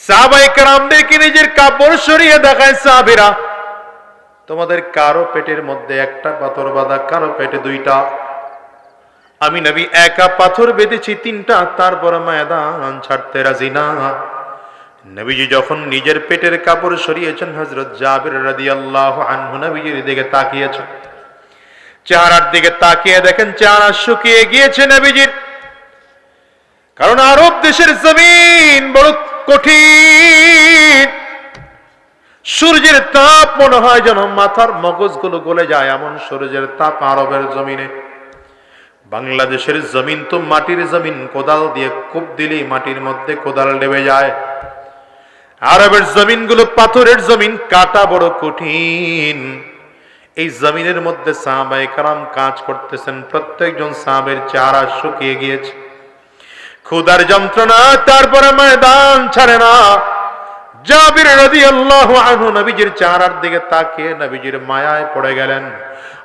সাহাবায়ে কেরামদেরকে নিজের কাপড় সরিয়ে দেখায় সাহাবীরা, তোমাদের কারো পেটের মধ্যে একটা পাথর বাঁধা, কারো পেটে দুইটা। আমি নবী একা পাথর বেঁধেছি তিনটা, তারপর ময়দান ছাড়তে রাজি না। নবীজি যখন নিজের পেটের কাপড় সরিয়েছেন, হযরত জাবির রাদিয়াল্লাহু আনহু নবীজির দিকে তাকিয়েছেন। চেহারার দিকে তাকিয়ে দেখেন চেহারা শুকিয়ে গিয়েছে নবীজির। কারণ আরব দেশের জমিন বড় কঠিন, সূর্যের তাপ মনে হয় যেন মাথার মগজগুলো গলে যায়, এমন সূর্যের তাপ আরবের জমিনে। বাংলাদেশের জমিন তো মাটির জমিন, কোদাল দিয়ে কোপ দিলেই মাটির মধ্যে কোদাল ডেবে যায়। আরবের জমিনগুলো পাথরের জমিন, কাটা বড় কঠিন। এই জমিনের মধ্যে সাহাবায়ে কেরাম কাজ করতেছেন, প্রত্যেকজন সাহাবের চেহারা শুকিয়ে গিয়েছে, ক্ষুধার যন্ত্রণা, তারপরে ময়দান ছাড়ে না। জাবির রাদিয়াল্লাহু আনহু নবীজির চেহারার দিকে তাকিয়ে নবীজির মায়ায় পড়ে গেলেন।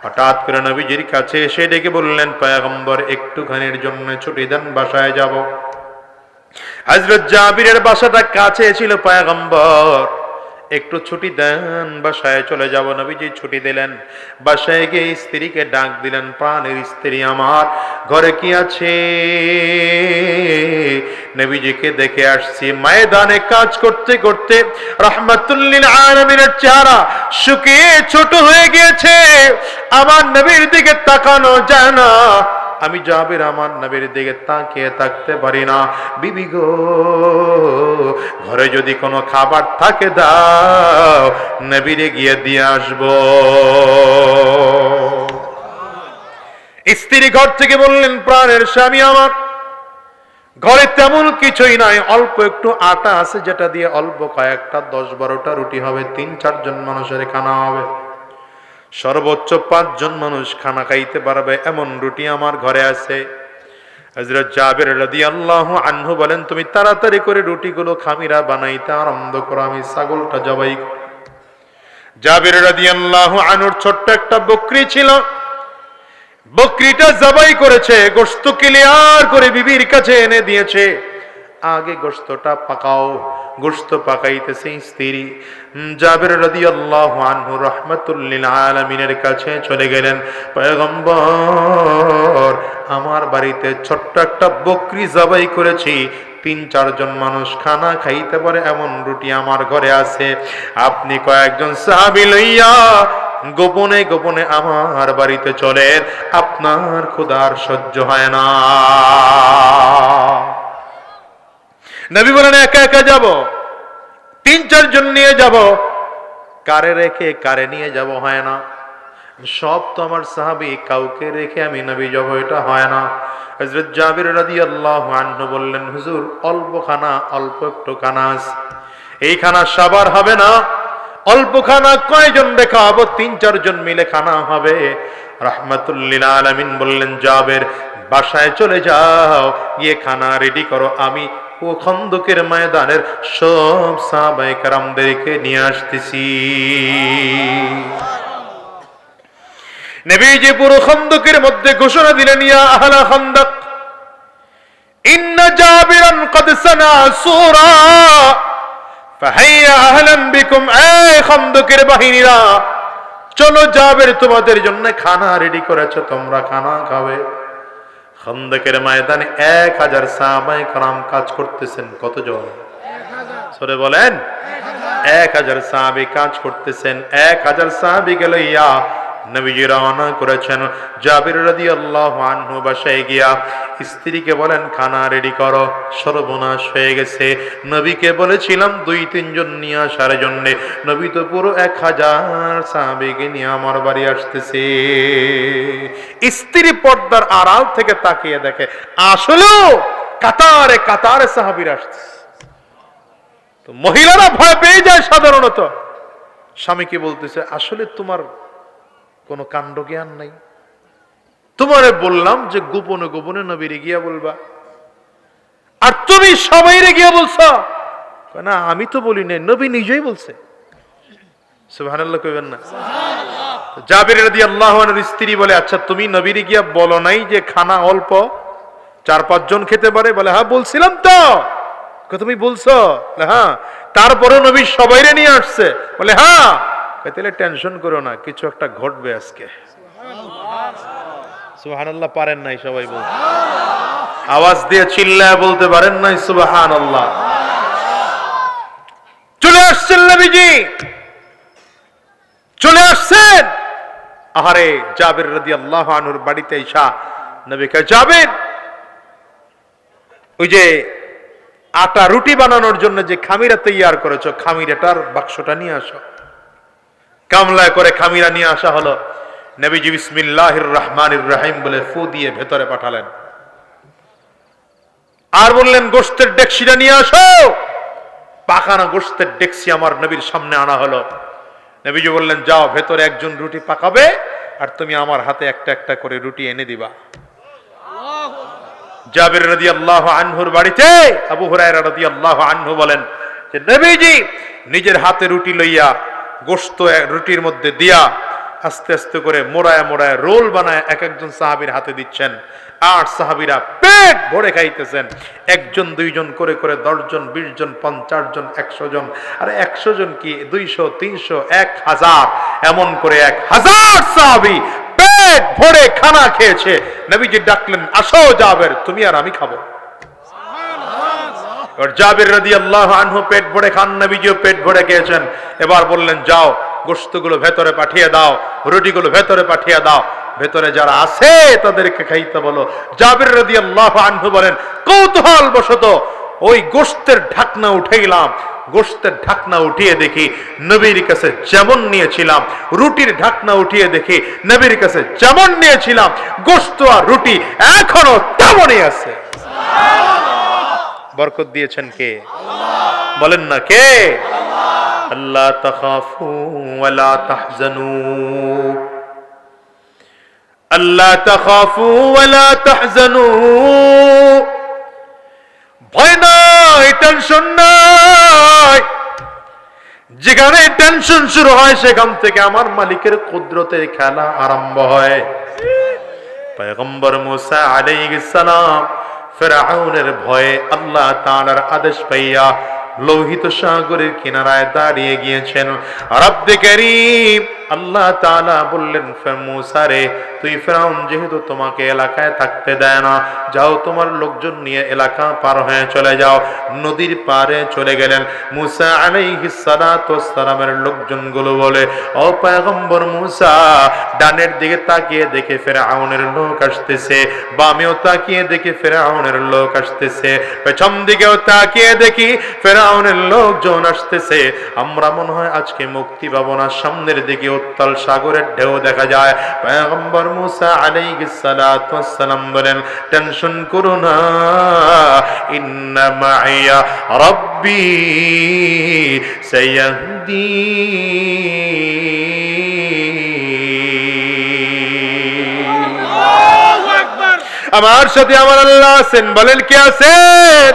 হঠাৎ করে নবীজির কাছে এসে ডেকে বললেন, পয়গম্বর একটুখানির জন্য ছুটি দেন, বাসায় যাব। হযরত জাবিরের বাসাটা কাছে ছিল, পয়গম্বর একটু ছুটি দেন, বাসায় চলে যাব। নবীজি ছুটি দিলেন। বাসায় গিয়ে স্ত্রীকে ডাক দিলেন, প্রাণের স্ত্রী আমার, ঘরে কি আছে? নবীজিকে দেখে আসছি ময়দানে কাজ করতে করতে রাহমাতুল লিল আলামিনের চেহারা শুকিয়ে ছোট হয়ে গিয়েছে, আমার নবীর দিকে তাকানো যায় না। আমি জাবির আমার নবীর দিকে তাকিয়ে থাকতে পারি না। বিবি গো, ঘরে যদি কোনো খাবার থাকে দাও, নবীরে গিয়ে দিয়ে আসবো। স্ত্রী ঘর থেকে বললেন, প্রাণের স্বামী আমার, ঘরে তেমন কিছুই নাই, অল্প একটু আটা আছে, যেটা দিয়ে অল্প কয়েকটা 10-12টা রুটি হবে, 3-4 জন মানুষের খানা হবে, সর্বোচ্চ 5 জন মানুষ খানা খাইতে পারবে এমন রুটি আমার ঘরে আছে। হযরত জাবির রাদিয়াল্লাহু আনহু বলেন, তুমি তাড়াতাড়ি করে রুটিগুলো খামিরা বানাইতে আরম্ভ করো, আমি ছাগলটা জবাই করি। জাবির রাদিয়াল্লাহু আনহুর ছোট্ট একটা বকরি ছিল, বকরিটা জবাই করেছে, গোশত ক্লিয়ার করে বিবির কাছে এনে দিয়েছে। আগে গোশতটা পাকাও। গোশত পাকাইতেছে স্ত্রী। জাবির রাদিয়াল্লাহু আনহু রাহমাতুল লিল আলামিনের কাছে চলে গেলেন, পয়গম্বর আমার বাড়িতে ছোট্ট একটা বকরি জবাই করেছি, 3-4 জন মানুষ খানা খাইতে পারে এমন রুটি আমার ঘরে আছে, আপনি কয়েকজন সাহাবী লইয়া গোপনে গোপনে আমার বাড়িতে চলেন, আপনার ক্ষুধার সহ্য হয় না। নবী বলেন, একা একা যাব? 3-4 জন নিয়ে যাব? কারে রেখে কারে নিয়ে যাব? হয় না। সব তো আমার সাহাবী, কাউকে রেখে আমি নবী যাব, এটা হয় না। হযরত জাবির রাদিয়াল্লাহু আনহু বললেন, হুজুর অল্প খানা, অল্প একটু খানা আছে, এই খানা সবার হবে না, অল্প খানা কয়জন দেখাবো? 3-4 জন মিলে খানা হবে। রাহমাতুল লিল আলামিন বললেন, জাবির বাসায় চলে যাও, গিয়ে খানা রেডি করো, আমি ও খন্দকের ময়দানের সব সাহাবায়ে কেরামদেরকে নিয়ে আসতেছি। নবীজি পুরো খন্দকের মধ্যে ঘোষণা দিলেন, ইয়া আহলা খন্দক, ইন্না জাবিরান ক্বাদ সানা সূরা ফাহাইয়া আহলান বিকুম। এই খন্দকের বাহিনীরা, চলো, জাবির তোমাদের জন্য খানা রেডি করেছে, তোমরা খানা খাবে। খন্দকের ময়দানে 1000 সাহাবায়ে কেরাম কাজ করতেছেন। কতজন? সরে বলেন। 1000 সাহাবী কাজ করতেছেন। 1000 সাহাবী গেল ইয়া নবীজি রওনা করেছেন। জাবির রাদিয়াল্লাহু আনহু বাসায় গিয়া স্ত্রীকে বলেন, খানা রেডি করো, সর্বনাশ হয়ে গেছে। নবীকে বলেছিলাম 2-3 জন নিয়ে আসার জন্য, নবী তো পুরো 1000 সাহাবীকে নিয়ে আমার বাড়ি আসতেছে। স্ত্রী পর্দার আড়াল থেকে তাকিয়ে দেখে, আসলেও কাতারে কাতারে সাহাবীরা আসতেছে। তো মহিলারা ভয় পেয়ে যায় সাধারণত। স্বামীকে বলতেছে, আসলে তোমার কোনো কাণ্ড জ্ঞান নাই, তোমারে বললাম যে গোপনে গোপনে নবীরে গিয়া বলবা, আর তুমি সবাইরে গিয়া বলছ। না, আমি তো বলি নাই, নবী নিজেই বলছে। সুবহানাল্লাহ কইবেন না? জাবির রাদিয়াল্লাহু আনহুর স্ত্রী বলে, আচ্ছা তুমি নবীরে গিয়া বলো নাই যে খানা অল্প, 4-5 জন খেতে পারে? বলে, হ্যাঁ বলছিলাম তো। তুমি বলছো? হ্যাঁ। তারপরে নবী সবাইরে নিয়ে আসছে, বলে হ্যাঁ। তাহলে টেনশন করো না, কিছু একটা ঘটবে আজকে। সুবহানাল্লাহ পারেন নাই সবাই বলতে? আওয়াজ দিয়ে চিল্লায় বলতে পারেন নাই সুবহানাল্লাহ? চলে আসছেন নবীজি, চলে আসছেন। আহারে জাবির রাদিয়াল্লাহু আনহুর বাড়িতে ঈশা নবীকে, জাবির, ওই যে আটা রুটি বানানোর জন্য যে খামিরা তৈয়ার করেছো, খামিরাটার বাক্সটা নিয়ে আসো। কামলায় করে খামিরা নিয়ে আসা হলো। নবীজি বিসমিল্লাহির রহমানির রহিম বলে ফু দিয়ে ভেতরে পাঠালেন, আর বললেন গোশতের ডেকসিটা নিয়ে আসো। পাকানো গোশতের ডেকসি আমার নবীর সামনে আনা হলো। নবীজি বললেন, যাও ভেতরে একজন রুটি পাকাবে, আর তুমি আমার হাতে একটা একটা করে রুটি এনে দিবা। জাবির রাদিয়াল্লাহু আনহুর বাড়িতে আবু হুরায়রা রাদিয়াল্লাহু আনহু বলেন যে নবীজি নিজের হাতে রুটি লইয়া গোশত রুটির মধ্যে দিয়া আস্তে আস্তে করে মোড়ায় মোড়ায় রোল বানায় এক একজন সাহাবীর হাতে দিচ্ছেন, আর সাহাবীরা পেট ভরে খাইতেছেন। একজন দুইজন করে করে 10 জন 20 জন 50 জন 100 জন, আর 100 জন কি 200 300 1000, এমন করে 1000 সাহাবী পেট ভরে খানা খেয়েছে। নবীজি ডাকলেন, আসো জাবের, তুমি আর আমি খাবো। আর জাবির রাদিয়াল্লাহু আনহু পেট ভরে খান, নবীজিও পেট ভরে খেয়েছেন। এবার বললেন, যাও গোশতগুলো ভেতরে পাঠিয়ে দাও, রুটিগুলো ভেতরে পাঠিয়ে দাও, ভেতরে যারা আছে তাদেরকে খাইতে বলো। জাবির রাদিয়াল্লাহু আনহু বলেন, কৌতূহল বশত ওই গোশতের ঢাকনা উঠে গেলাম। গোশতের ঢাকনা উঠিয়ে দেখি নবীর কাছে যেমন নিয়েছিলাম, রুটির ঢাকনা উঠিয়ে দেখি নবীর কাছে যেমন নিয়েছিলাম, গোশত আর রুটি এখনো তেমনই আছে। বরকত দিয়েছেন কে? বলেন না কে? আল্লাহ তাখাফু ওয়ালা তাহজানু, আল্লাহ তাখাফু ওয়ালা তাহজানু। ভয় নাই, টেনশন নাই। যেখানে টেনশন শুরু হয় সেখান থেকে আমার মালিকের কুদরতের খেলা আরম্ভ হয়। পয়গম্বর মুসা আলাইহিস সালাম ফিরআউনের ভয়ে আল্লাহ তাআলার আদেশ পাইয়া লোহিত সাগরের কিনারায় দাঁড়িয়ে গিয়েছেন। রব্বে কারীম আল্লাহ তাআলা বললেন, মুসা রে, তুই ফিরআউন যেহেতু তোমাকে এলাকায় থাকতে দেয় না, যাও তোমার লোকজন নিয়ে এলাকা পার হয়ে চলে যাও। নদীর পারে চলে গেলেন। মুসা আলাইহিস সালাতু ওয়াস সালামের লোকজনগুলো বলে, ও পয়গম্বর মুসা, ডানের দিকে তাকিয়ে দেখে ফিরআউনের লোক আসতেছে, বামেও তাকিয়ে দেখে ফিরআউনের লোক আসতেছে, পেছন দিকেও তাকিয়ে দেখি ফিরআউনের লোকজন আসতেছে। আমরা মনে হয় আজকে মুক্তি পাবো না। সামনের দিকে উত্তাল সাগরের ঢেউ দেখা যায়। পয়গম্বর মুসা আলাইহিস সালাতু ওয়াস সালাম বলেন, টেনশন করো না, ইন্না মাইয়া রাব্বি সায়াহদি। আমার সাথে আমার আল্লাহ আছেন। বলেন কে আছেন?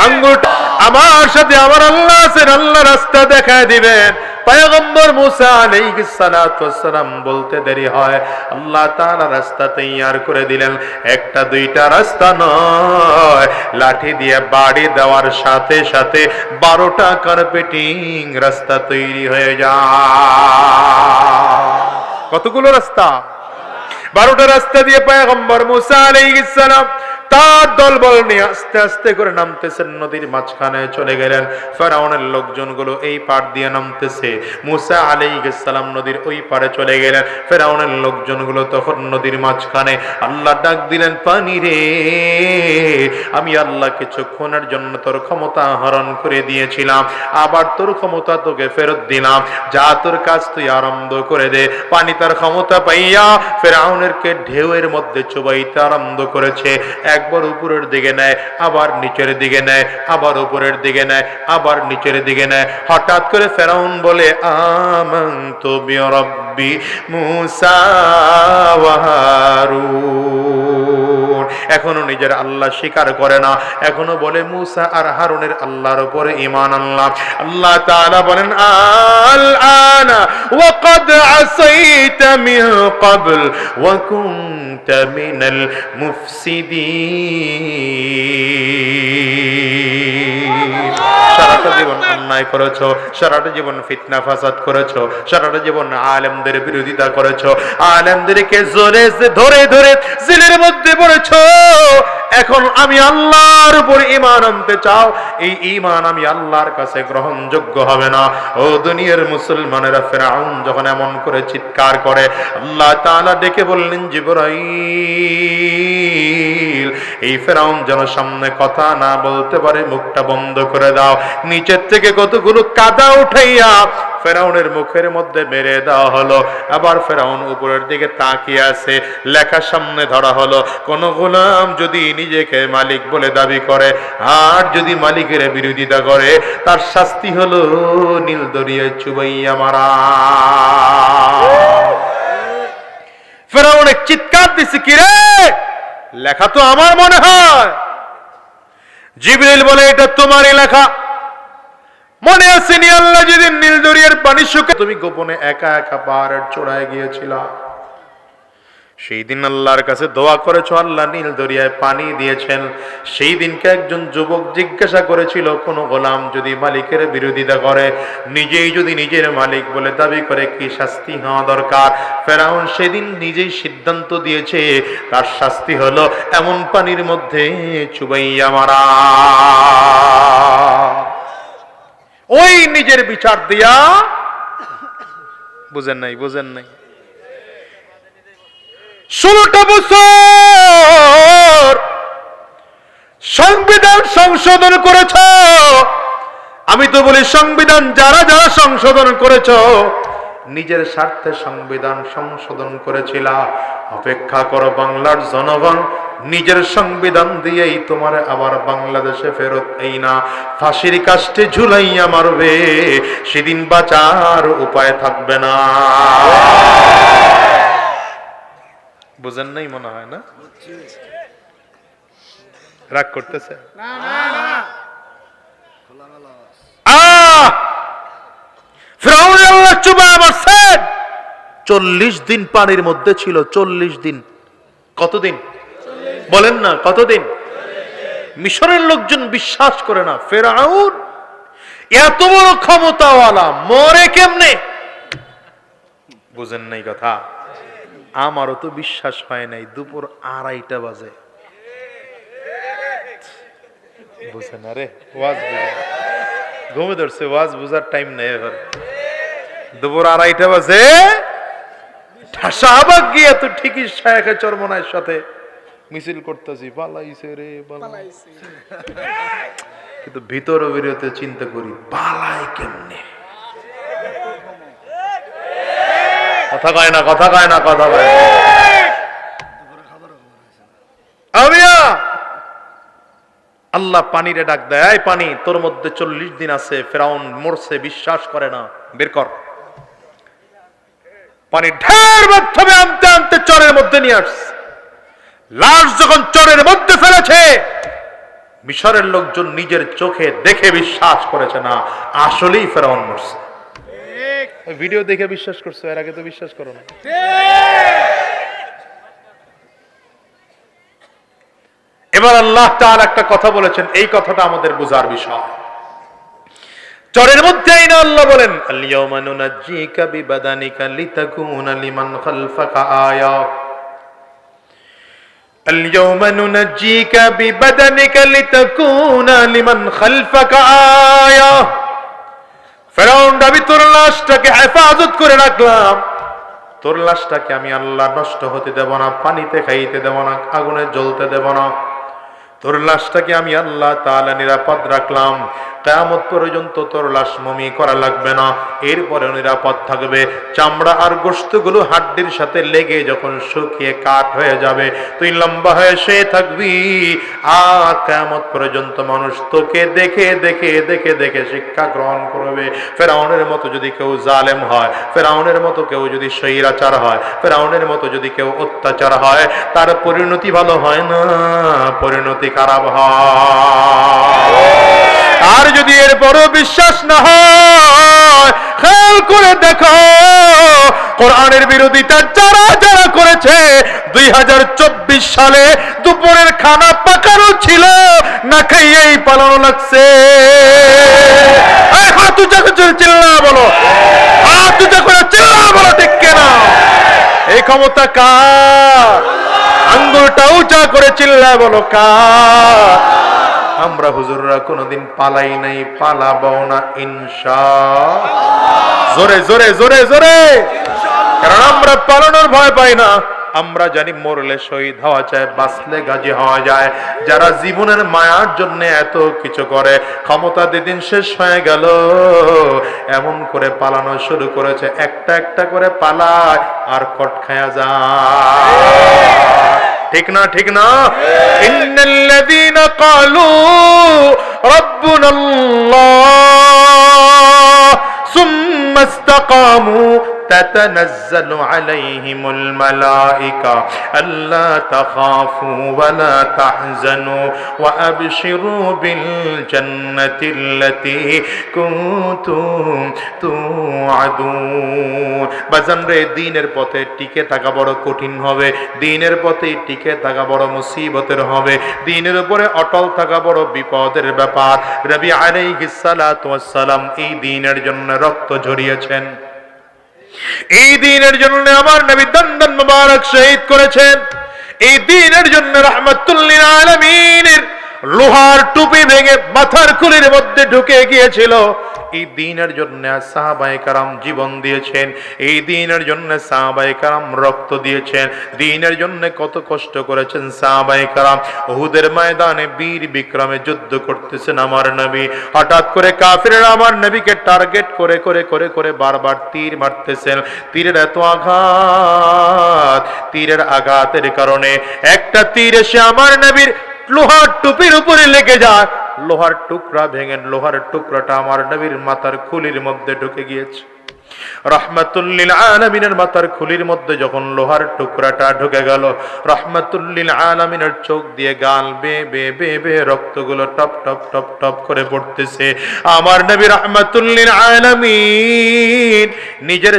আঙ্গুরটা আমার সাথে আমার আল্লাহ আছেন, আল্লাহ রাস্তা দেখায় দিবেন। পয়গম্বর মুসা আলাইহিস সালাতু ওয়াস সালাম বলতে দেরি হয়, আল্লাহ তাআলা রাস্তা তৈয়ার করে দিলেন। একটা দুইটা রাস্তা নয়, লাঠি দিয়ে বাড়ি দেওয়ার সাথে সাথে 12টা কার্পেটিং রাস্তা তৈরি হয়ে যায়। কতগুলো রাস্তা? 12টা রাস্তা দিয়ে পয়গম্বর মুসা আলাইহিস সালাম তার দলবল নিয়ে আস্তে আস্তে করে নামতেছেন। নদীর মাঝখানে চলে গেলেন। ফিরআউনের লোকজনগুলো এই পার দিয়ে নামতেছে। মুসা আলাইহিস সালাম নদীর ওই পারে চলে গেলেন। ফিরআউনের লোকজনগুলো তখন নদীর মাঝখানে। আল্লাহ ডাক দিলেন, পানি রে, আমি আল্লাহ কিছুক্ষণের জন্য তোর ক্ষমতা হরণ করে দিয়েছিলাম, আবার তোর ক্ষমতা তোকে ফেরত দিলাম। যা তোর কাজ তুই আরম্ভ করে দে। পানি তার ক্ষমতা পাইয়া ফিরআউনেরকে ঢেউয়ের মধ্যে চুবাইতে আরম্ভ করেছে। একবার উপরের দিকে নেয়, আবার নিচের দিকে নেয়, আবার উপরের দিকে নেয়, আবার নিচের দিকে নেয়। হঠাৎ করে ফিরআউন বলে, আমানতু বিরাব্বি মুসা ওয়া হারুন। এখনো নিজের আল্লাহ স্বীকার করে না, এখনো বলে মুসা আর হারুনের আল্লাহর উপরে ঈমান আনলাম। আল্লাহ তাআলা বলেন, আল আনা ওয়া ক্বাদ আসাইতা মিন ক্বাবল ওয়া কুনতা মিনাল মুফসিদিন। সারাটা জীবন অন্যায় করেছো, সারাটা জীবন ফিতনা ফাসাদ করেছো, সারাটা জীবন আলেমদের বিরোধিতা করেছো, আলেমদেরকে জোরে ধরে ধরে জেলের মধ্যে পড়েছো। এখন আমি আল্লাহর উপর ঈমান আনতে চাও, এই ঈমান আমি আল্লাহর কাছে গ্রহণযোগ্য হবে না। ও দুনিয়ার মুসলমানেরা, ফেরাউন যখন এমন করে চিৎকার করে, আল্লাহ তাআলা ডেকে বললেন, জিবরাইল, এই ফেরাউন যেন সামনে কথা না বলতে পারে, মুখটা বন্ধ করে দাও। নিচের থেকে কতগুলো কাদা উঠাইয়া ফেরাউনের মুখের মধ্যে মেরে দেওয়া হলো। আবার ফেরাউন উপরের দিকে তাকিয়ে আছে, লেখা সামনে ধরা হলো, কোন গোলাম যদি নিজেকে মালিক বলে দাবি করে আর যদি মালিকের বিরোধিতা করে, তার শাস্তি হলো নীল দরিয়ায় চুবাইয়া মারা। ফেরাউন এক চিৎকার দিছে, কি রে, লেখা তো আমার মনে হয়। জিবরিল বলে, এটা তোমারই লেখা। মনে আছে নি আল্লাহ যেদিন নীল দরিয়ার পানি শুকে তুমি গোপনে একা একা পাহাড়ের চূড়ায় গিয়েছিলা, সেই দিন আল্লাহর কাছে দোয়া করেছো, আল্লাহ নীল দরিয়ায় পানি দিয়েছেন। সেই দিনকে একজন যুবক জিজ্ঞাসা করেছিল, কোন গোলাম যদি মালিকের বিরোধিতা করে, নিজেই যদি নিজের মালিক বলে দাবি করে, কি শাস্তি হওয়া দরকার? ফেরাউন সেদিন নিজেই সিদ্ধান্ত দিয়েছে, তার শাস্তি হলো এমন পানির মধ্যে চুবাইয়া মারা। ওই নিজের বিচার দিয়া, বুঝেন নাই, বুঝেন নাই, 16টা বছর সংবিধান সংশোধন করেছ। আমি তো বলি, সংবিধান যারা যারা সংশোধন করেছ, নিজের স্বার্থে সংবিধান সংশোধন করেছিল। অপেক্ষা করো বাংলার জনগণ, নিজের সংবিধান দিয়েই তোমার আবার বাংলাদেশে ফেরত এই না, ফাঁসির কাস্টে ঝুলাইয়া মারবে, সেদিন বাঁচার উপায় থাকবে না। বুঝেন নাই মনে হয় না? রাগ করতেছে? ফিরআউন আল্লাহ চুবায় মারছেন। 40 দিন পানির মধ্যে ছিল, 40 দিন। কতদিন বলেন না, কতদিন? মিশরের লোকজন বিশ্বাস করে না, ফিরআউন এত বড় ক্ষমতাওয়ালা মরে কেমনে? বুঝেন নাই কথা? আমারও তো বিশ্বাস হয় নাই। দুপুর 2:30 বাজে, বুঝেন? আরে ওয়াজ বুঝে ঘুমে ধরছে, ওয়াজ বুঝার টাইম নেই এখন। দুপুর 2:30 বাজে শাহবাগ গিয়ে তো ঠিকই শায়েখে চরমনায়ের সাথে মিছিল করতেছি, পালাইছে রে পালাইছে, কিন্তু ভিতর বিরতে চিন্তা করি, পালাই কেমনে? কথা কয় না, কথা কয় না, কথা কয় না। আল্লাহ পানিরে ডাক দেয়, পানি তোর মধ্যে 40 দিন আছে। ফেরাউন মরছে, বিশ্বাস করে না, বের কর। পানি ঢের মাধ্যমে আনতে আনতে চরের মধ্যে নিয়ে আসছে। লাশ যখন চরের মধ্যে ফেলেছে, মিশরের লোকজন নিজের চোখে দেখে বিশ্বাস করেছে না, আসলেই ফেরাউন মরছে। ভিডিও দেখে বিশ্বাস করছো, এর আগে তো বিশ্বাস করো না। এবার আল্লাহ তাআলা একটা কথা বলেছেন, এই কথাটা আমাদের বোঝার বিষয়। চরের মধ্যেই না আল্লাহ বলেন, আল-ইয়াওমা নুনাজ্জিকা বিবাদানিকা লিতাকুনা লিমান খালফাকা আয়া। আল-ইয়াওমা নুনাজ্জিকা বিবাদানিকা লিতাকুনা লিমান খালফাকা আয়া। ফেরাউন, আমি তোর লাশটাকে হেফাজত করে রাখলাম, তোর লাশটাকে আমি আল্লাহ নষ্ট হতে দেব না, পানিতে খাইতে দেব না, আগুনে জ্বলতে দেব না। তোর লাশটাকে আমি আল্লাহ তাআলা নিরাপদ রাখলাম, কিয়ামত পর্যন্ত তোর লাশ মমি করা লাগবে না, এরপরে নিরাপদ থাকবে। চামড়া আর গোশতগুলো হাড্ডির সাথে লেগে যখন শুকিয়ে কাঠ হয়ে যাবে, তুই লম্বা হয়ে শুয়ে থাকবি, আর কিয়ামত পর্যন্ত মানুষ তোকে দেখে দেখে দেখে দেখে শিক্ষা গ্রহণ করবে। ফেরাউনের মতো যদি কেউ জালেম হয়, ফেরাউনের মতো কেউ যদি স্বৈরাচার হয়, ফেরাউনের মতো যদি কেউ অত্যাচার হয়, তার পরিণতি ভালো হয় না, পরিণতি খারাপ হয়। আর যদি এর বড় বিশ্বাস না হয়, খেয়াল করে দেখো কোরআনের বিরোধিতা যারা যারা করেছে 2024 সালে দুপুরের খানা পাকানো ছিল না খাইয়েই পালানো লাগছে। হাত উঁচা করে চিল্লা বলো, হাত উঁচা করে চিল্লা বলো, ঠিক কেনা? এই ক্ষমতা কার? আঙ্গুলটা উঁচা করে চিল্লা বলো কার? আমরা হুজুররা কোনোদিন পালাই নাই, পালাবো না ইনশাআল্লাহ। জোরে জোরে জোরে জোরে, কারণ আমরা পালানোর ভয় পাই না। আমরা জানি মরলে শহীদ হওয়া যায়, বাঁচলে গাজী হওয়া যায়। যারা জীবনের মায়ার জন্য এত কিছু করে, ক্ষমতা দিন শেষ হয়ে গেল, এমন করে পালানো শুরু করেছে, একটা একটা করে পালায় আর কট খায়া যায়। ঠিক না? ঠিক না? ইন্নাল্লাযীনা ক্বালু রাব্বুনাল্লাহ সুম্মা ইসতাকামু تتنزل عليهم الملائكة ألا تخافوا ولا تحزنوا وأبشروا بالجنة التي كنتم توعدون। বাজান রে, দ্বীনের পথে টিকে থাকা বড় কঠিন হবে, দ্বীনের পথে টিকে থাকা বড় মুসিবতের হবে, দ্বীনের উপরে অটল থাকা বড় বিপদের ব্যাপার। নবী আলাইহিস সালাতু ওয়াস সালাম এই দ্বীনের জন্য রক্ত ঝরিয়েছেন, এই দিনের জন্য আমার নবী দন্দন মুবারক শহীদ করেছেন, এই দিনের জন্য রাহমাতুল লিল আলামিনের লোহার টুপি ভেঙে মাথার খুলির মধ্যে ঢুকে গিয়েছিল। এই দিনের জন্য সাহাবায়ে কেরাম জীবন দিয়েছেন, এই দিনের জন্য সাহাবায়ে কেরাম রক্ত দিয়েছেন, দিনের জন্য কত কষ্ট করেছেন সাহাবায়ে কেরাম। উহুদের ময়দানে বীর বিক্রমে যুদ্ধ করতেছেন আমার নবী। হঠাৎ করে কাফিররা আমার নবীকে টার্গেট করে করে করে করে বারবার তীর মারতেছেন। তীরের এত আঘাত, তীরের আঘাতের কারণে একটা তীর এসে আমার নবীর লোহার টুপির উপরে লেগে যায়, লোহার টুকরা ভেঙে লোহার টুকরাটা আমার নবীর মাথার খুলির মধ্যে ঢুকে গিয়েছে। রাহমাতুল লিল আলামিনের মাথার খুলির মধ্যে যখন লোহার টুকরাটা ঢুকে গেল, রাহমাতুল লিল আলামিনের চোখ দিয়ে গাল বেয়ে বেয়ে বেয়ে বেয়ে রক্তগুলো টপ টপ টপ টপ করে পড়তেছে। আমার নবী রাহমাতুল লিল আলামিন নিজের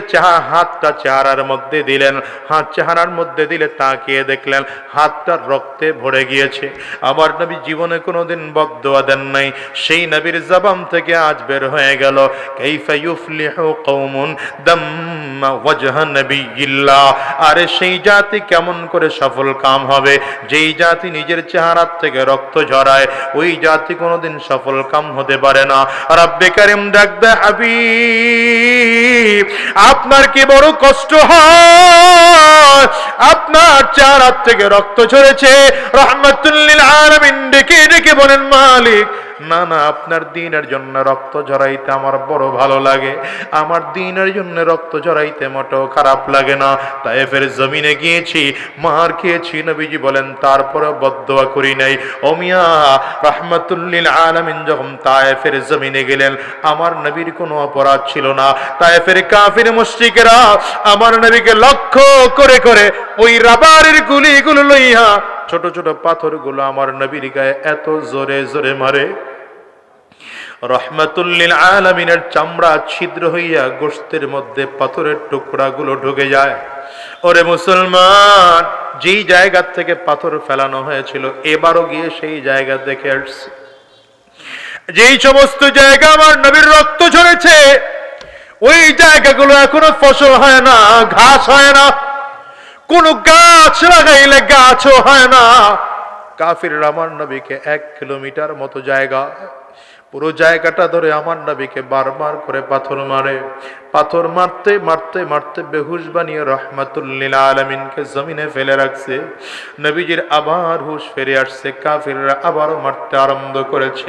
হাতটা চেহারার মধ্যে দিলেন, হাত চেহারার মধ্যে দিলে তাকিয়ে দেখলেন হাতটা রক্তে ভরে গিয়েছে। আমার নবী জীবনে কোনোদিন বদদুয়া দেন নাই, সেই নবীর জবান থেকে আজ বের হয়ে গেল, কাইফা ইউফলিহু কওমুন দাম্মা ওয়াজহা নবিয়্যিল্লাহ। আরে সেই জাতি কেমন করে সফল কাম হবে, যেই জাতি নিজের চেহারা থেকে রক্ত ঝরায়, ওই জাতি কোনোদিন সফল কাম হতে পারে না। রব্বে কারীম ডাকবে, হাবিব আপনার কি বড় কষ্ট হয়, আপনার চেহারা থেকে রক্ত ঝরেছে। রাহমাতুল লিল আলামিন ডেকে ডেকে বলেন, মালিক না না, আপনার দ্বীনের জন্য রক্ত ঝরাইতে আমার বড় ভালো লাগে, আমার দ্বীনের জন্য রক্ত ঝরাইতে মোটেও খারাপ লাগে না। তায়েফের জমিনে গিয়েছি, মার খেয়েছি, নবীজি বলেন তারপরে বদদুয়া করি নাই। ও মিয়া, রাহমাতুল লিল আলামিন যখন তায়েফের জমিনে গেলেন, আমার নবীর কোনো অপরাধ ছিল না। তায়েফের কাফির মুশরিকেরা আমার নবীকে লক্ষ্য করে করে ওই রাবারের গুলিগুলো লইয়া, ছোট ছোট পাথরগুলো আমার নবীর গায়ে এত জোরে জোরে মারে, রাহমাতুল লিল আলামিনের চামড়া ছিদ্র হইয়া গোশতের মধ্যে পাথরের টুকরাগুলো ঢুকে যায়। ওরে মুসলমান, যেই জায়গা থেকে পাথর ফেলানো হয়েছিল এবারও গিয়ে সেই জায়গা দেখে আসছে। যেই সমস্ত জায়গা আমার নবীর রক্ত ঝরেছে, ওই জায়গাগুলো এখনো ফসল হয় না, ঘাস হয় না, কোন গাছ লাগাইলে গাছও হয় না। কাফিররা আমার নবীকে 1 কিলোমিটার মতো জায়গা, পুরো জায়গাটা ধরে আমার নবীকে বারবার করে পাথর মারে। পাথর মারতে মারতে মারতে বেহুশ বানিয়ে রাহমাতুল লিল আলামিনকে জমিনে ফেলে রাখছে। নবীজির আবার হুশ ফিরে আসছে, কাফিররা আবারও মারতে আরম্ভ করেছে।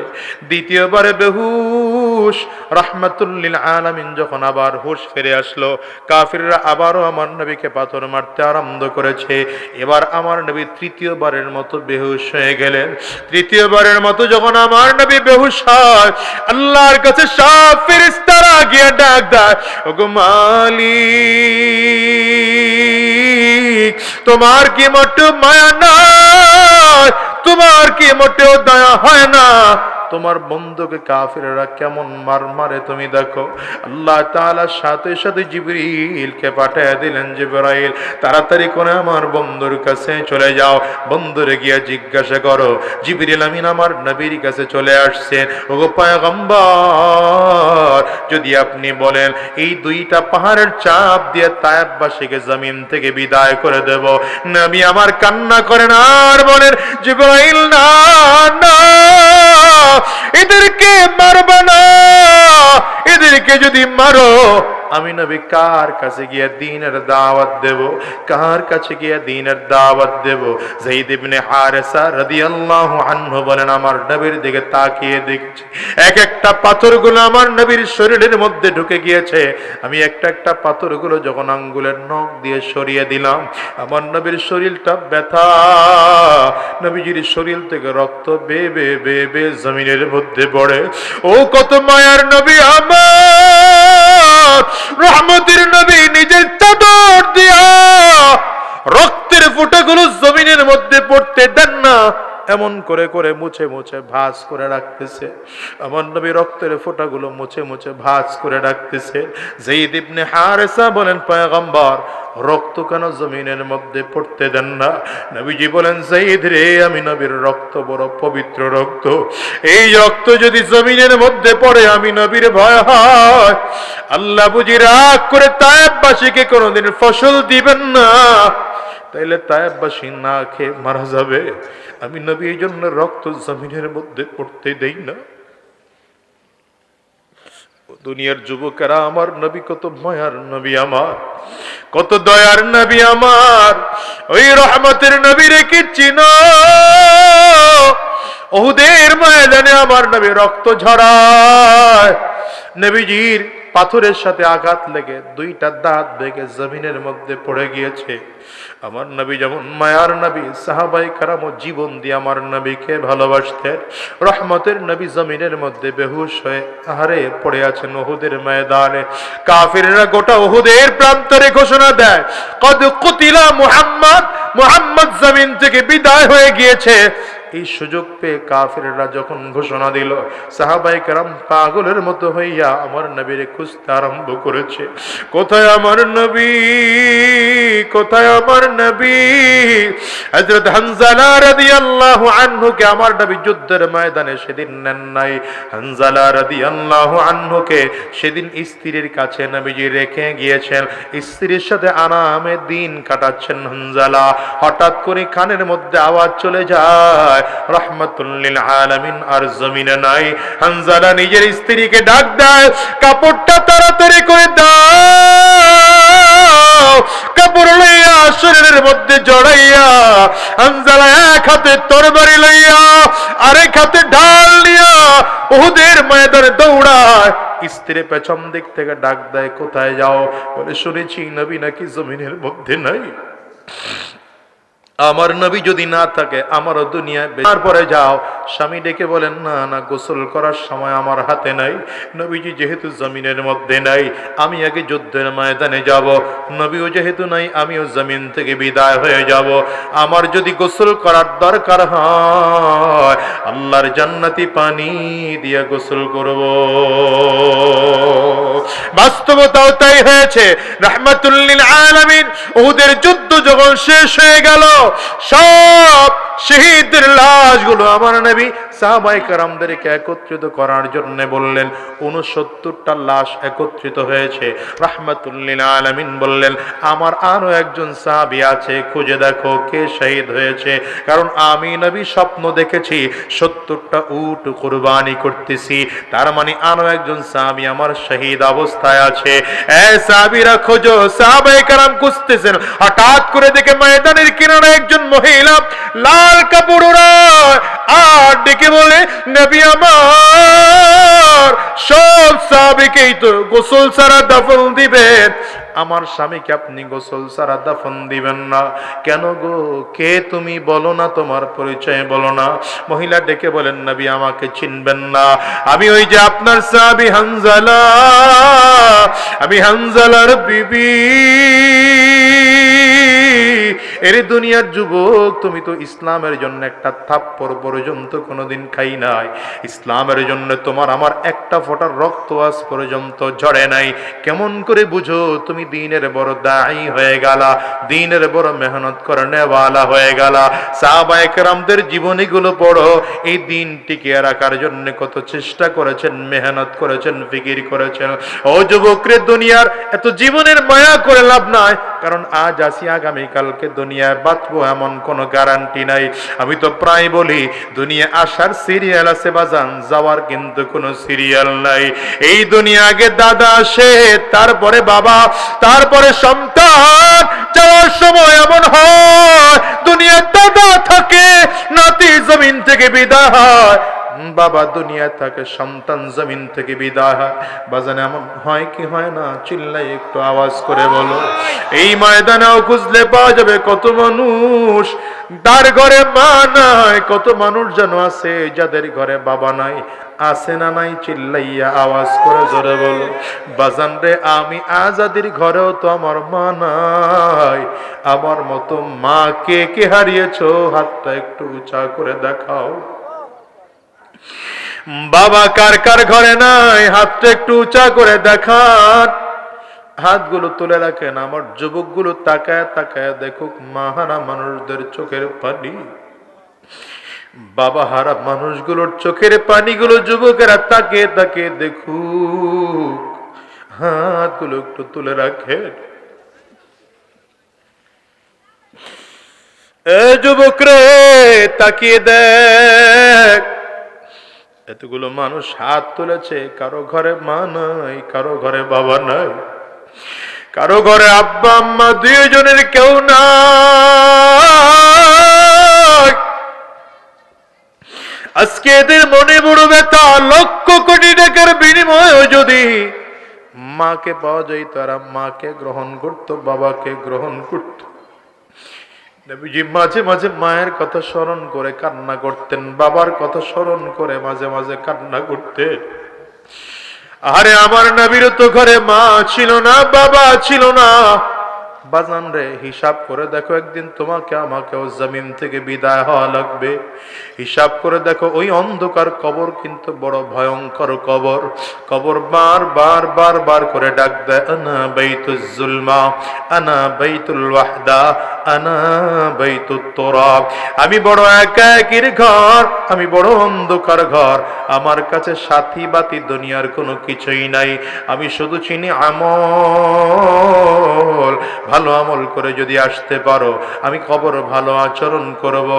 দ্বিতীয়বারে বেহুশ রাহমাতুল লিল আলামিন যখন আবার হুশ ফিরে আসলো, কাফিররা আবারও আমার নবীকে পাথর মারতে আরম্ভ করেছে। এবার আমার নবী তৃতীয়বারের মতো বেহুশ হয়ে গেলেন। তৃতীয়বারের মতো যখন আমার নবী বেহুশ হয়, আল্লাহর কাছে সব ফেরেশতারা গিয়ে ডাক দেয়, ওগো মালিক, তোমার কি মোটেও মায়া নাই, তোমার কি মোটেও দয়া হয় না, তোমার বন্ধুকে কাফিররা কেমন মার মারে তুমি দেখো। আল্লাহ তাআলা সাথে সাথে জিবরিলকে পাঠিয়ে দিলেন, জিবরাইল তাড়াতাড়ি করে আমার বন্ধুর কাছে চলে যাও, বন্ধুরে গিয়ে জিজ্ঞাসা করো। জিবরিল আমিন আমার নবীর কাছে চলে আসছেন। ওগো পয়গম্বর, যদি আপনি বলেন এই দুইটা পাহাড়ের চাপ দিয়ে তায়েববাসীকে জমিন থেকে বিদায় করে দেব, নবী আমার কান্না করেন আর বলেন, জিবরাইল না না, এদেরকে মারবা না, এদেরকে যদি মারো আমি নবী কার কাছে গিয়ে দ্বীনের দাওয়াত দেব, কার কাছে গিয়ে দ্বীনের দাওয়াত দেব? যায়েদ ইবনে হারেসা রাদিয়াল্লাহু আনহু বলেন, আমার নবীর দিকে তাকিয়ে দেখছি এক একটা পাথরগুলো আমার নবীর শরীরের মধ্যে ঢুকে গিয়েছে। আমি একটা একটা পাথরগুলো যখন আঙ্গুলের নখ দিয়ে সরিয়ে দিলাম, আমার নবীর শরীরটা ব্যথা, নবীজির শরীর থেকে রক্ত বেয়ে বেয়ে বেয়ে বেয়ে জমিনের মধ্যে পড়ে। ও কত মায়ার নবী আমার, রহমতের নবী নিজের চাদর দিয়া রক্তের ফোঁটাগুলো জমিনের মধ্যে পড়তে দেন না, এমন করে করে মুছে মুছে ভাঁজ করে রাখতেছে। আমার নবী রক্তের ফোঁটাগুলো মুছে মুছে ভাঁজ করে রাখতেছে। যায়েদ ইবনে হারেসা বলেন, পয়গম্বর রক্ত কেন জমিনের মধ্যে পড়তে দেন না? নবীজি বলেন, যায়েদ রে, আমি নবীর রক্ত বড় পবিত্র রক্ত, এই রক্ত যদি জমিনের মধ্যে পড়ে আমি নবীর ভয় হয়। আল্লাহ বুঝি রাগ করে তায়েববাসীকে কোনোদিন ফসল দিবেন না, তাইলে তায়েববাসী না খেয়ে মারা যাবে। আমি নবী এই জন্য রক্ত জমিনের মধ্যে পড়তে দেই না। দুনিয়ার যুবকেরা, আমার নবী কত মায়ার নবী আমার, কত দয়ার নবী আমার, ওই রহমতের নবী রেখে চিনো। উহুদের ময়দানে আমার নবী রক্ত ঝরায়, নবীজির পাথরের সাথে আঘাত লেগে দুইটা দাঁত ভেঙে জমিনের মধ্যে পড়ে গিয়েছে। আমার নবী যেমন মায়ার নবী, সাহাবাই কারাম জীবন দিয়ে আমার নবীকে ভালোবাসতেন। রহমতের নবী জমিনের মধ্যে বেহুশ হয়ে আহারে পড়ে আছেন উহুদের ময়দানে। কাফিররা গোটা উহুদের প্রান্তরে ঘোষণা দেয়, কদ কুতিলা মুহাম্মদ, মুহাম্মদ জমিন থেকে বিদায় হয়ে গিয়েছে। এই সুযোগ পেয়ে কাফিররা যখন ঘোষণা দিল, সাহাবায়ে কেরাম পাগলের মতো হইয়া আমার নবীরে খুঁজতে আরম্ভ করেছে। কোথায় আমার নবী, কোথায় আমার নবী? হযরত হানজালা রাদিয়াল্লাহু আনহুকে আমার নবী যুদ্ধের ময়দানে সেদিন নেন নাই। হানজালা রাদিয়াল্লাহু আনহুকে সেদিন স্ত্রীর কাছে নবীজি রেখে গিয়েছেন, স্ত্রীর সাথে আরামে দিন কাটাচ্ছেন হানজালা। হঠাৎ করে কানের মধ্যে আওয়াজ চলে যায়, রহমাতুল লিল আলামিন আর জমিনে নাই। হানজালা নিজের স্ত্রীকে ডাক দেয়, কাপড়টা তাড়াতাড়ি করে দাও। কাপড় লইয়া শরীরের মধ্যে জড়াইয়া হানজালা এক হাতে তরবারি লইয়া আরেক হাতে ঢাল নিয়া উহুদের ময়দানে দৌড়ায়। স্ত্রী পেছন দিক থেকে ডাক দেয়, কোথায় যাও? বলে, শুনেছি নবী নাকি জমিনের মধ্যে নাই। আমার নবী যদি না থাকে আমারও দুনিয়ায়, তারপরে যাও। স্বামী ডেকে বলেন, না না, গোসল করার সময় আমার হাতে নাই। নবীজি যেহেতু জমিনের মধ্যে নাই, আমি আগে যুদ্ধের ময়দানে যাব। নবীও যেহেতু নাই, আমিও জমিন থেকে বিদায় হয়ে যাব। আমার যদি গোসল করার দরকার হয়, আল্লাহর জান্নাতি পানি দিয়ে গোসল করব। বাস্তবতাও তাই হয়েছে। রাহমাতুল লিল আলামিন উহুদের যুদ্ধ যখন শেষ হয়ে গেল, সব শহীদদের লাশগুলো আমার নবী সাহাবায়ে কেরামদেরকে একত্রিত করার জন্য বললেন। ৬৯টা লাশ একত্রিত হয়েছে। রাহমাতুল লিল আলামিন বললেন, আমার আরো একজন সাহাবী আছে, খুঁজে দেখো কে শহীদ হয়েছে। কারণ আমি নবী স্বপ্ন দেখেছি ৭০টা উট কুরবানি করতেছি, তার মানে আরো একজন সাহাবী আমার শহীদ অবস্থায় আছে। এই সাহাবীরা খোঁজো। সাহাবায়ে কেরাম খুঁজতেছেন, হঠাৎ করে দেখে ময়দানের কিনারে একজন মহিলা লাল কাপড় ওড়ায় আর ডেকে বলে, নবী আমার, সব সাহাবীকেই তো গোসল ছাড়া দাফন দিবেন, আমার স্বামীকে আপনি গোসল ছাড়া দাফন দিবেন না কেন গো? কে তুমি? বলো না, তোমার পরিচয় বলো না। মহিলা ডেকে বলেন, নবী আমাকে চিনবেন না, আমি ওই যে আপনার সাহাবী হানজালা, আমি হানজালার বিবি। এর দুনিয়ার যুবক, তুমি তো ইসলামের জন্য একটা থাপ্পড় পর্যন্ত কোনোদিন খাই নাই, ইসলামের জন্য তোমার আমার একটা ফোঁটার রক্ত আজ পর্যন্ত ঝরে নাই। কেমন করে বুঝো তুমি দ্বীনের বড় দাঈ হয়ে গেলা, দ্বীনের বড় মেহনত করনেওয়ালা হয়ে গেলা? সাহাবায়ে কেরামদের জীবনীগুলো পড়ো, এই দ্বীন টিকিয়ে রাখার জন্য কত চেষ্টা করেছেন, মেহনত করেছেন, ফিকির করেছেন। ও যুবকরে, দুনিয়ার এত জীবনের মায়া করে লাভ নাই, কারণ আজ আসি আগামী কালকে দুনিয়ায় বাঁচবো এমন কোনো গ্যারান্টি নাই। আমি তো প্রায় বলি, দুনিয়া আসার সিরিয়াল আছে বাজান, যাওয়ার কিন্তু কোনো সিরিয়াল নাই। এই দুনিয়া আগে দাদা আসে, তারপরে বাবা, তারপরে সন্তান। যাওয়ার সময় এমন হয় দুনিয়ার দাদা থাকে, নাতি জমিন থেকে বিদায় হয়, বাবা দুনিয়া থাকে, সন্তান জমিন থেকে বিদায় হয়। বাজান এমন হয় কি হয় না? চিল্লাই একটু আওয়াজ করে বলো। এই ময়দানেও খুঁজলে পাওয়া যাবে কত মানুষ তার ঘরে মা নাই, কত মানুষ যেন আছে যাদের ঘরে বাবা নাই। আছে না নাই? চিল্লাইয়া আওয়াজ করে জোরে বলো। বাজান রে, আমি আজাদির ঘরেও তো আমার মা নাই। আমার মতো মা কে কে হারিয়েছো? হাতটা একটু উঁচা করে দেখাও। বাবা কার কার ঘরে নাই? হাতটা একটু উঁচা করে দেখান। হাতগুলো তুলে রাখেন। আমার যুবকগুলো তাকায় তাকায় দেখুক মাহারা মানুষদের চোখের পানি, বাবা হারা মানুষগুলোর চোখের পানিগুলো যুবকেরা তাকিয়ে তাকিয়ে দেখুক। হাতগুলো একটু তুলে রাখেন। এ যুবক রে, তাকিয়ে দেখ, এতগুলো মানুষ হাত তুলেছে, কারো ঘরে মা নাই, কারো ঘরে বাবা নাই, কারো ঘরে আব্বা আম্মা দুইজনের কেউ নাই। আজকে এদের মনে বড় ব্যথা, লক্ষ কোটি টাকার বিনিময়ে যদি মাকে পাওয়া যায়, তারা মাকে গ্রহণ করত, বাবাকে গ্রহণ করত। নবীজি মাঝে মাঝে মায়ের কথা স্মরণ করে কান্না করতেন, বাবার কথা স্মরণ করে মাঝে মাঝে কান্না করতেন। আরে আমার নবীর তো ঘরে মা ছিল না, বাবা ছিল না। বাজান রে, হিসাব করে দেখো, একদিন তোমাকে আমাকেও জমিন থেকে বিদায় হওয়া লাগবে। হিসাব করে দেখো, ওই অন্ধকার কবর কিন্তু বড় ভয়ঙ্কর কবর। কবর বার বার বার বার করে ডাক দেয়, আনা বাইতুজ জুলমা, আনা বাইতুল ওয়াহদা, আনা বাইতুত তুরাব। আমি বড় একাকির ঘর, আমি বড় অন্ধকার ঘর। আমার কাছে সাথী বাতি দুনিয়ার কোনো কিছুই নাই। আমি শুধু চিনি আমল। ভালো আমল করে যদি আসতে পারো, আমি কবর ভালো আচরণ করব।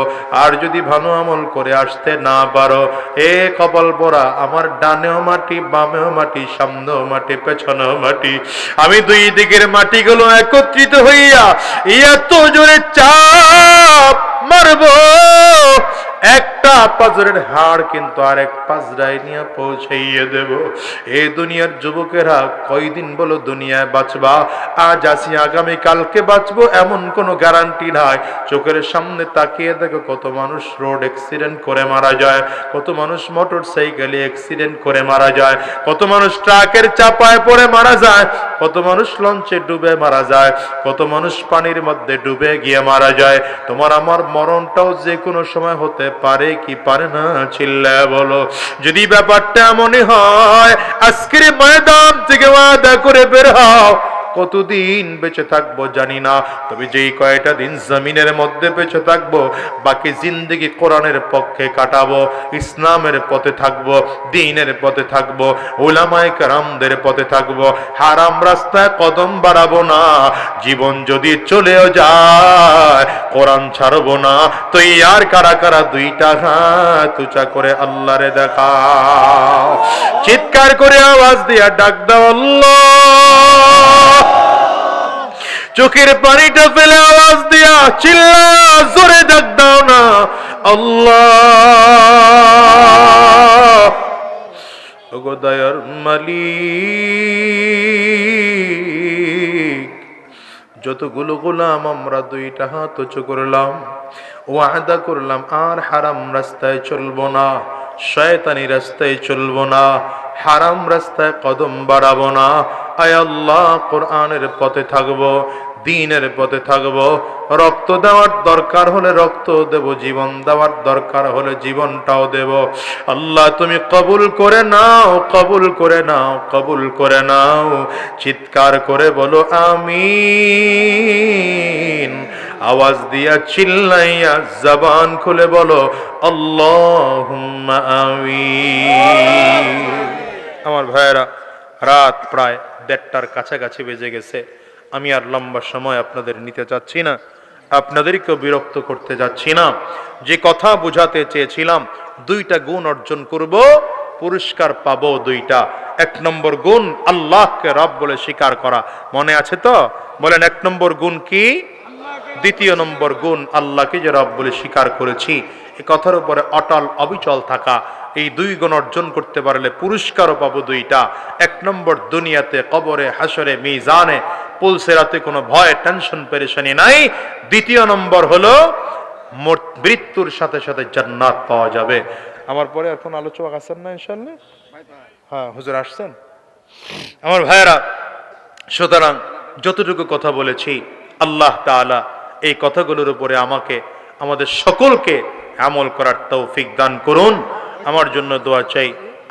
আর যদি ভালো আমল করে আসতে না পারো, এ কপাল পোড়া, আমার ডানেও মাটি, বামেও মাটি, সামনেও মাটি, পেছনেও মাটি। আমি দুই দিকের মাটিগুলো একত্রিত হইয়া এত জোরে চাপ মারবো, একটা পাজরের হাড় কিন্তু আরেক পাজরায় নিয়ে পৌঁছাইয়ে দেব। এই দুনিয়ার যুবকেরা, কয়দিন বলো দুনিয়ায় বাঁচবা? আজ আসি আগামী কালকে বাঁচবো এমন কোনো গ্যারান্টি নাই। চোখের সামনে তাকিয়ে দেখো, কত মানুষ রোড অ্যাক্সিডেন্ট করে মারা যায়, কত মানুষ মোটর সাইকেলে অ্যাক্সিডেন্ট করে মারা যায়, কত মানুষ ট্রাকের চাপায় পড়ে মারা যায়, কত মানুষ লঞ্চে ডুবে মারা যায়, কত মানুষ পানির মধ্যে ডুবে গিয়ে মারা যায়। তোমার আমার মরণটাও যে কোনো সময় হতে পারে কি পারে না? চিল্লায় বলো। যদি ব্যাপারটা এমনই হয়, আজকের ময়দান থেকে ওয়াদা করে বের হও। কতদিন বেঁচে থাকবো জানি না, তবে যেই কয়টা দিন জমিনের মধ্যে বেঁচে থাকবো, বাকি জিন্দেগি কোরআনের পক্ষে কাটাবো, ইসলামের পথে থাকবো, দ্বীনের পথে থাকবো, উলামায়ে কেরামদের পথে থাকবো। হারাম রাস্তায় কদম বাড়াবো না। জীবন যদি চলেও যায়, কোরআন ছাড়বো না। তো আর কারা কারা দুইটা হাত উঁচা করে আল্লাহরে দেখাও, চিৎকার করে আওয়াজ দিয়া ডাক দাও আল্লাহ। চোখের পানিটা ফেলে আওয়াজ দিয়া চিল্লা জোরে ডাক দাও না আল্লাহ। ওগো দয়ার মালিক, যতগুলো গোলাম আমরা দুইটা হাত উঁচু করলাম, ওয়াদা করলাম আর হারাম রাস্তায় চলবো না, শয়তানি রাস্তায় চলবো না, হারাম রাস্তায় কদম বাড়াবো না। আয় আল্লাহ, কোরআনের পথে থাকবো, দ্বীনের পথে থাকব। রক্ত দেওয়ার দরকার হলে রক্ত দেব, জীবন দেওয়ার দরকার হলে জীবনটাও দেব। আল্লাহ তুমি কবুল করে নাও, কবুল করে নাও, কবুল করে নাও। চিৎকার করে বলো আমিন। আওয়াজ দিয়া চিল্লাইয়া জবান খুলে বলো আল্লাহুম্মা আমিন। আমার ভাইয়েরা, রাত প্রায় 1:30টার কাছাকাছি বেজে গেছে। আমি আর লম্বা সময় আপনাদের নিতে চাচ্ছি না, আপনাদেরকেও বিরক্ত করতে যাচ্ছি না। যে কথা বুঝাতে চেয়েছিলাম, 2টা গুণ অর্জন করব, পুরস্কার পাবো 2টা। 1 নম্বর গুণ আল্লাহকে রব বলে স্বীকার করা, মনে আছে তো? বলেন 1 নম্বর গুণ কি? 2য় নম্বর গুণ আল্লাহকে যে রব বলে স্বীকার করেছি, এই কথার উপরে অটল অবিচল থাকা। এই 2 গুণ অর্জন করতে পারলে পুরস্কারও পাবো 2টা। 1 নম্বর দুনিয়াতে, কবরে, হাসরে, মিজানে, পুলসেরাতে কোনো ভয়, টেনশন, পেরেশানি নাই। 2য় নম্বর হলো মৃত্যুর সাথে সাথে জান্নাত পাওয়া যাবে। আমার পরে আর কোন আলোচনা আছেন না ইনশাআল্লাহ? হ্যাঁ, হুজুর আসছেন। আমার ভাইয়েরা, সুতরাং যতটুকু কথা বলেছি, আল্লাহ তাআলা এই কথাগুলোর উপরে আমাকে, আমাদের সকলকে আমল করার তৌফিক দান করুন। আমার জন্য দোয়া চাই,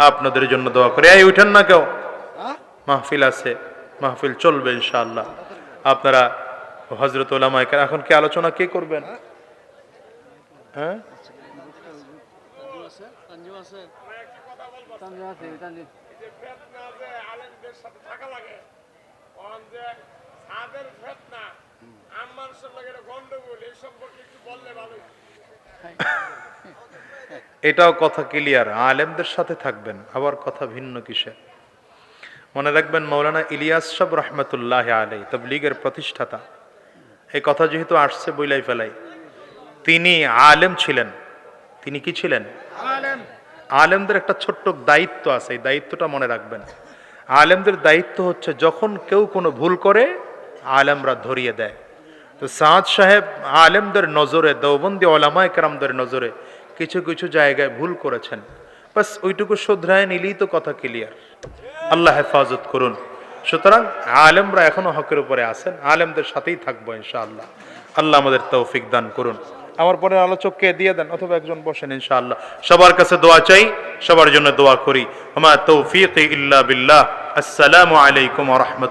আপনাদের জন্য দোয়া করি। এই উঠেন না কেউ, মাহফিল আছে, মাহফিল চলবে ইনশাআল্লাহ। আপনারা হযরত উলামায়ে কেরাম, এখন কি আলোচনা কে করবেন? হ্যাঁ, এটাও কথা ক্লিয়ার, আলেমদের সাথে থাকবেন, আবার কথা ভিন্ন কিসে। মনে রাখবেন, মাওলানা ইলিয়াস সাহেব রহমতুল্লাহ আলাইহি, তাবলীগের প্রতিষ্ঠাতা, এই কথা যেহেতু আসছে বইলাই ফেলাই, তিনি আলেম ছিলেন। তিনি কি ছিলেন? আলেমদের একটা ছোট্ট দায়িত্ব আছে, এই দায়িত্বটা মনে রাখবেন। আলেমদের দায়িত্ব হচ্ছে যখন কেউ কোনো ভুল করে, আলেমরা ধরিয়ে দেয়। তো সাদ সাহেব আলেমদের নজরে, দেওবন্দি ওলামায়ে কেরামদের নজরে কিছু কিছু জায়গায় ভুল করেছেন, বাস ওইটুকু শুধরায় নিলেই তো কথা ক্লিয়ার। আল্লাহ হেফাজত করুন। সুতরাং আলেমরা এখনো হকের উপরে আছেন, আলেমদের সাথেই থাকবো ইনশাআল্লাহ। আল্লাহ আমাদের তৌফিক দান করুন। আমার পরে আলোচককে দিয়ে দেন, অথবা একজন বসেন ইনশাআল্লাহ। সবার কাছে দোয়া চাই, সবার জন্য দোয়া করি। ওমা তৌফিক ইল্লা বিল্লাহ। আসসালামু আলাইকুম ওয়া রাহমাতুল্লাহ।